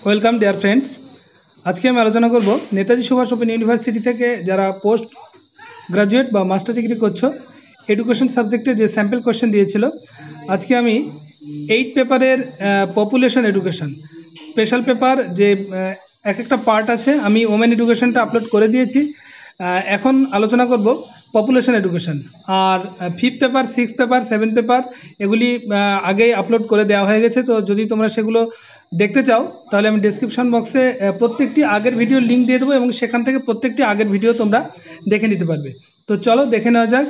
Welcome dear friends. আজকে আমি আলোচনা করব নেতাজি সুভাষ ওপেন ইউনিভার্সিটি থেকে যারা পোস্ট গ্রাজুয়েট বা মাস্টার ডিগ্রি করছো এডুকেশন সাবজেক্টে যে স্যাম্পল কোশ্চেন দিয়েছিল, আজকে আমি 8 পেপারের পপুলেশন এডুকেশন স্পেশাল পেপার যে এক একটা পার্ট আছে, আমি ওমেন এডুকেশনটা আপলোড করে দিয়েছি। এখন আলোচনা করব পপুলেশন এডুকেশন। আর 5th paper, 6th paper, 7th paper এগুলি আগেই আপলোড করে দেওয়া হয়ে গেছে। তো যদি তোমরা সেগুলো দেখতে চাও তাহলে আমি ডেসক্রিপশন বক্সে প্রত্যেকটি আগের ভিডিওর লিঙ্ক দিয়ে দেবো এবং সেখান থেকে প্রত্যেকটি আগের ভিডিও তোমরা দেখে নিতে পারবে। তো চলো দেখে নেওয়া যাক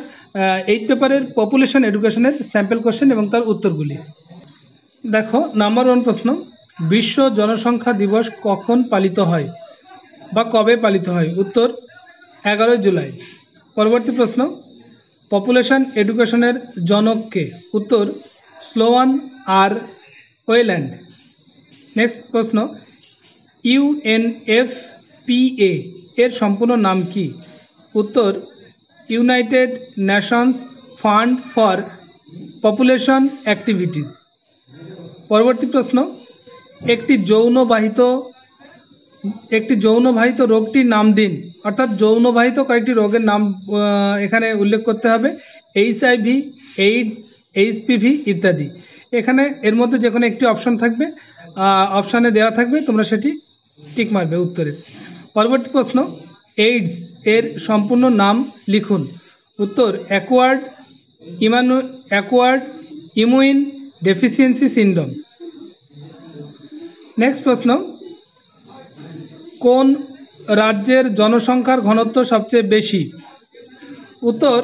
8 পেপারের পপুলেশন এডুকেশনের স্যাম্পল কোশ্চেন এবং তার উত্তরগুলি। দেখো, নাম্বার 1 প্রশ্ন, বিশ্ব জনসংখ্যা দিবস কখন পালিত হয় বা কবে পালিত হয়? উত্তর 11 জুলাই। পরবর্তী প্রশ্ন, পপুলেশন এডুকেশনের জনক কে? উত্তর স্লোয়ান আর ওয়েল্যান্ড। নেক্সট প্রশ্ন, ইউএনএফপিএ এর সম্পূর্ণ নাম কি? উত্তর United Nations fund for population activities. পরবর্তী প্রশ্ন, একটি যৌনবাহিত রোগটির নাম দিন। অর্থাৎ যৌনবাহিত কয়েকটি রোগের নাম এখানে উল্লেখ করতে হবে। এইচআইভি, এইডস, এইচপিভি ইত্যাদি। এখানে এর মধ্যে যে কোনো একটি অপশন থাকবে, অপশানে দেওয়া থাকবে, তোমরা সেটি টিক মারবে উত্তরে। পরবর্তী প্রশ্ন, এইডস এর সম্পূর্ণ নাম লিখুন। উত্তর acquired immune deficiency syndrome. Next প্রশ্ন, কোন রাজ্যের জনসংখ্যার ঘনত্ব সবচেয়ে বেশি? উত্তর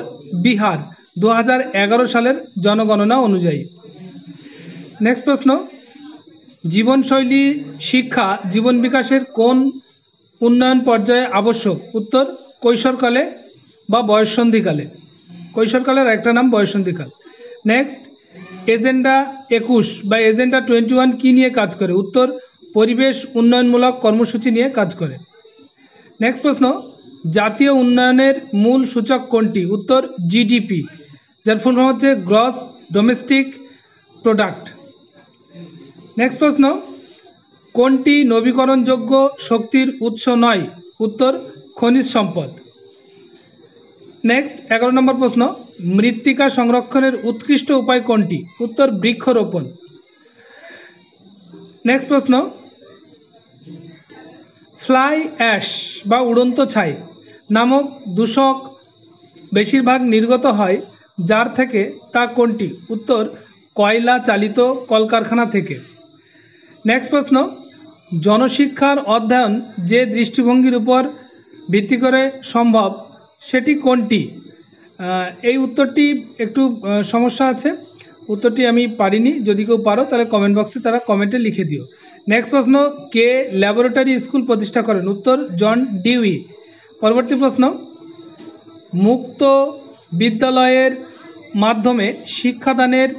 বিহার, 2011 সালের জনগণনা অনুযায়ী। নেক্সট প্রশ্ন, জীবনশৈলী শিক্ষা জীবন বিকাশের কোন উন্নয়ন পর্যায়ে আবশ্যক? উত্তর কৈশোরকালে বা বয়ঃসন্ধিকালে। কৈশোরকালের একটা নাম বয়ঃসন্ধিকাল। নেক্সট, এজেন্ডা 21 বা এজেন্ডা 21 কি নিয়ে কাজ করে? উত্তর পরিবেশ উন্নয়নমূলক কর্মসূচি নিয়ে কাজ করে। নেক্সট প্রশ্ন, জাতীয় উন্নয়নের মূল সূচক কোনটি? উত্তর জিডিপি, যার ফুল ফর্ম হচ্ছে গ্রস ডোমেস্টিক প্রোডাক্ট। নেক্সট প্রশ্ন, কোনটি নবীকরণযোগ্য শক্তির উৎস নয়? উত্তর খনিজ সম্পদ। নেক্সট 11 নম্বর প্রশ্ন, মৃত্তিকা সংরক্ষণের উৎকৃষ্ট উপায় কোনটি? উত্তর বৃক্ষরোপণ। নেক্সট প্রশ্ন, ফ্লাই অ্যাশ বা উড়ন্ত ছাই নামক দূষক বেশিরভাগ নির্গত হয় যার থেকে, তা কোনটি? উত্তর কয়লা চালিত কলকারখানা থেকে। নেক্সট প্রশ্ন, জনশিক্ষার অধ্যয়ন যে দৃষ্টিভঙ্গির উপর ভিত্তি করে সম্ভব সেটি কোনটি? এই উত্তরটি একটু সমস্যা আছে, উত্তরটি আমি পারিনি। যদি কেউ পারো তাহলে কমেন্ট বক্সে তারা কমেন্টে লিখে দিও। নেক্সট প্রশ্ন, কে ল্যাবরেটরি স্কুল প্রতিষ্ঠা করেন? উত্তর জন ডিউই। পরবর্তী প্রশ্ন, মুক্ত বিদ্যালয়ের মাধ্যমে শিক্ষাদানের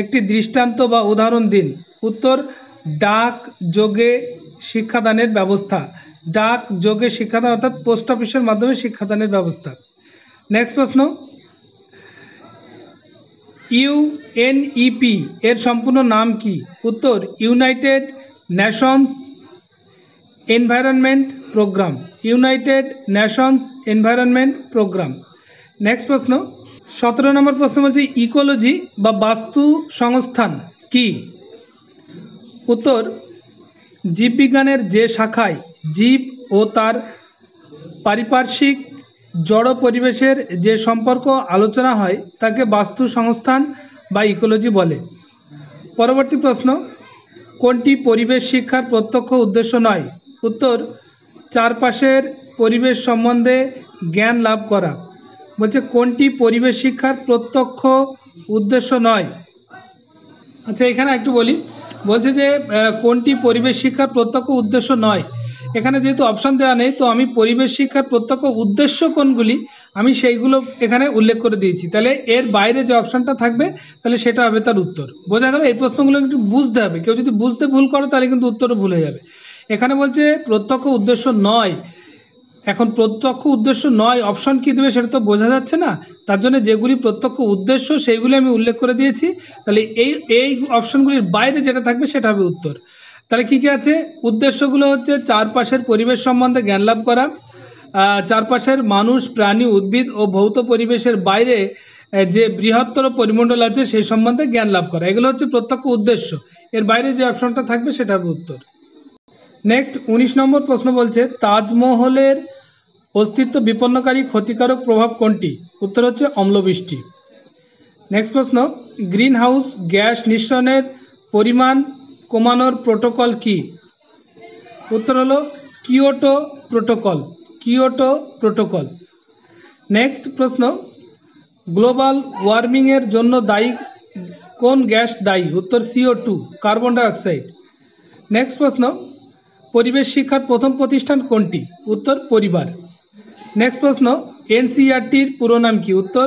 একটি দৃষ্টান্ত বা উদাহরণ দিন। উত্তর ডাক যোগে শিক্ষাদানের ব্যবস্থা। ডাক যোগে শিক্ষাদান অর্থাৎ পোস্ট অফিসের মাধ্যমে শিক্ষাদানের ব্যবস্থা। নেক্সট প্রশ্ন, ইউএনইপি এর সম্পূর্ণ নাম কি? উত্তর United Nations Environment Programme. United Nations Environment Programme. Next প্রশ্ন, 17 নম্বর প্রশ্ন বলছে ইকোলজি বা বাস্তু সংস্থান কি? উত্তর জীববিজ্ঞানের যে শাখায় জীব ও তার পারিপার্শ্বিক জড় পরিবেশের যে সম্পর্ক আলোচনা হয় তাকে বাস্তু সংস্থান বা ইকোলজি বলে। পরবর্তী প্রশ্ন, কোনটি পরিবেশ শিক্ষার প্রত্যক্ষ উদ্দেশ্য নয়? উত্তর চারপাশের পরিবেশ সম্বন্ধে জ্ঞান লাভ করা। বলছে কোনটি পরিবেশ শিক্ষার প্রত্যক্ষ উদ্দেশ্য নয়? আচ্ছা, এখানে একটু বলি, বলছে যে কোনটি পরিবেশ শিক্ষার প্রত্যক্ষ উদ্দেশ্য নয়। এখানে যেহেতু অপশান দেওয়া নেই, তো আমি পরিবেশ শিক্ষার প্রত্যক্ষ উদ্দেশ্য কোনগুলি আমি সেইগুলো এখানে উল্লেখ করে দিয়েছি। তাহলে এর বাইরে যে অপশানটা থাকবে তাহলে সেটা হবে তার উত্তর। বোঝা গেল? এই প্রশ্নগুলো একটু বুঝতে হবে, কেউ যদি বুঝতে ভুল করে তাহলে কিন্তু উত্তরও ভুল হয়ে যাবে। এখানে বলছে প্রত্যক্ষ উদ্দেশ্য নয়, এখন প্রত্যক্ষ উদ্দেশ্য নয় অপশন কি দেবে সেটা তো বোঝা যাচ্ছে না, তার জন্য যেগুলি প্রত্যক্ষ উদ্দেশ্য সেইগুলি আমি উল্লেখ করে দিয়েছি। তাহলে এই অপশনগুলির বাইরে যেটা থাকবে সেটা হবে উত্তর। তাহলে কী কী আছে? উদ্দেশ্যগুলো হচ্ছে চারপাশের পরিবেশ সম্বন্ধে জ্ঞান লাভ করা, চারপাশের মানুষ, প্রাণী, উদ্ভিদ ও ভৌত পরিবেশের বাইরে যে বৃহত্তর পরিমণ্ডল আছে সেই সম্বন্ধে জ্ঞান লাভ করা, এগুলো হচ্ছে প্রত্যক্ষ উদ্দেশ্য। এর বাইরে যে অপশনটা থাকবে সেটা হবে উত্তর। নেক্সট 19 নম্বর প্রশ্ন বলছে তাজমহলের অস্তিত্ব বিপন্নকারী ক্ষতিকারক প্রভাব কোনটি? উত্তর হচ্ছে অম্লবৃষ্টি। নেক্সট প্রশ্ন গ্রিন হাউস গ্যাস নিঃসরণের পরিমাণ কমানোর প্রোটোকল কি? উত্তর হলো Kyoto protocol. Kyoto protocol. Next প্রশ্ন গ্লোবাল ওয়ার্মিংয়ের জন্য দায়ী কোন গ্যাস দায়ী? উত্তর CO2 কার্বন ডাইঅক্সাইড। নেক্সট প্রশ্ন পরিবেশ শিক্ষার প্রথম প্রতিষ্ঠান কোনটি? উত্তর পরিবার। নেক্সট প্রশ্ন NCERTর পুরো নাম কি? উত্তর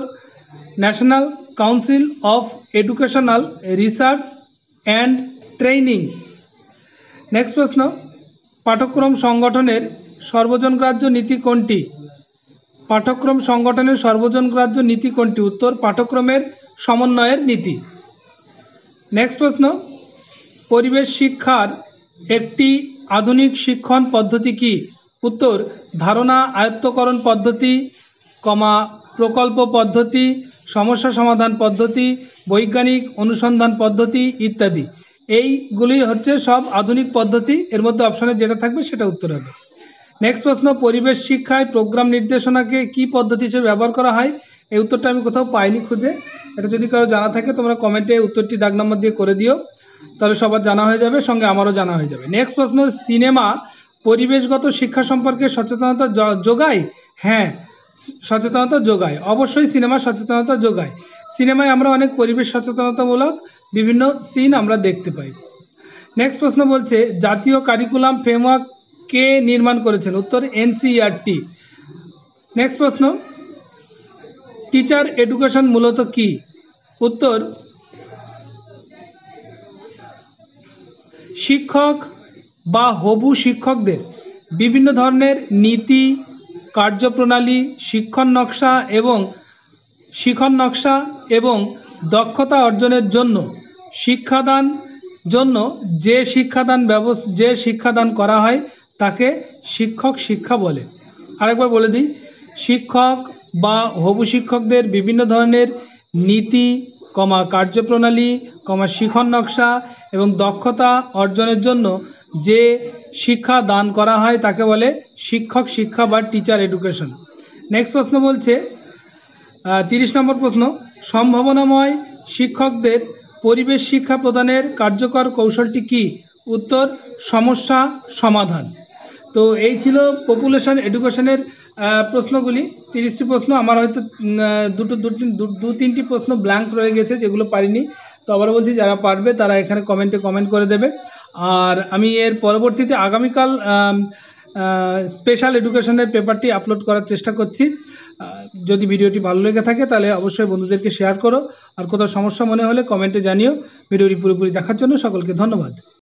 national council of educational research and training. Next প্রশ্ন পাঠ্যক্রম সংগঠনের সর্বজনগ্রাহ্য নীতি কোনটি? পাঠ্যক্রম সংগঠনের সর্বজনগ্রাহ্য নীতি কোনটি? উত্তর পাঠ্যক্রমের সমন্বয়ের নীতি। নেক্সট প্রশ্ন পরিবেশ শিক্ষার একটি আধুনিক শিক্ষণ পদ্ধতি কি? উত্তর ধারণা আয়ত্তকরণ পদ্ধতি, প্রকল্প পদ্ধতি, সমস্যা সমাধান পদ্ধতি, বৈজ্ঞানিক অনুসন্ধান পদ্ধতি ইত্যাদি। এইগুলি হচ্ছে সব আধুনিক পদ্ধতি। এর মধ্যে অপশনে যেটা থাকবে সেটা উত্তর হবে। নেক্সট প্রশ্ন পরিবেশ শিক্ষায় প্রোগ্রাম নির্দেশনাকে কি পদ্ধতি হিসেবে ব্যবহার করা হয়? এই উত্তরটা আমি কোথাও পাইনি খুঁজে, এটা যদি কারো জানা থাকে তোমরা কমেন্টে উত্তরটি দাগ নম্বর দিয়ে করে দিও, তাহলে সবার জানা হয়ে যাবে, সঙ্গে আমারও জানা হয়ে যাবে। নেক্সট প্রশ্ন সিনেমা পরিবেশগত শিক্ষা সম্পর্কে সচেতনতা যোগায়? হ্যাঁ, সচেতনতা যোগায়, অবশ্যই সিনেমা সচেতনতা যোগায়। সিনেমায় আমরা অনেক পরিবেশ সচেতনতামূলক বিভিন্ন সিন আমরা দেখতে পাই। নেক্সট প্রশ্ন বলছে জাতীয় কারিকুলাম ফ্রেমওয়ার্ক কে নির্মাণ করেছেন? উত্তর NCERT। নেক্সট প্রশ্ন টিচার এডুকেশন মূলত কি? উত্তর শিক্ষক বা হবু শিক্ষকদের বিভিন্ন ধরনের নীতি, কার্যপ্রণালী, শিক্ষণ নকশা এবং দক্ষতা অর্জনের জন্য যে শিক্ষাদান করা হয় তাকে শিক্ষক শিক্ষা বলে। আরেকবার বলে দিই, শিক্ষক বা হবু শিক্ষকদের বিভিন্ন ধরনের নীতি, কার্যপ্রণালী, শিক্ষণ নকশা এবং দক্ষতা অর্জনের জন্য যে শিক্ষা দান করা হয় তাকে বলে শিক্ষক শিক্ষা বা টিচার এডুকেশন। নেক্সট প্রশ্ন বলছে 30 নম্বর প্রশ্ন সম্ভাবনাময় শিক্ষকদের পরিবেশ শিক্ষা প্রদানের কার্যকর কৌশলটি কি? উত্তর সমস্যা সমাধান। তো এই ছিল পপুলেশন এডুকেশনের প্রশ্নগুলি, 30টি প্রশ্ন। আমার হয়তো দু তিনটি প্রশ্ন ব্ল্যাঙ্ক রয়ে গেছে যেগুলো পারিনি, তো আবার বলছি যারা পারবে তারা এখানে কমেন্টে কমেন্ট করে দেবে। আর আমি এর পরবর্তীতে আগামীকাল স্পেশাল এডুকেশনের পেপারটি আপলোড করার চেষ্টা করছি। যদি ভিডিওটি ভালো লেগে থাকে তাহলে অবশ্যই বন্ধুদেরকে শেয়ার করো, আর কোথাও সমস্যা মনে হলে কমেন্টে জানিও। ভিডিওটি পুরোপুরি দেখার জন্য সকলকে ধন্যবাদ।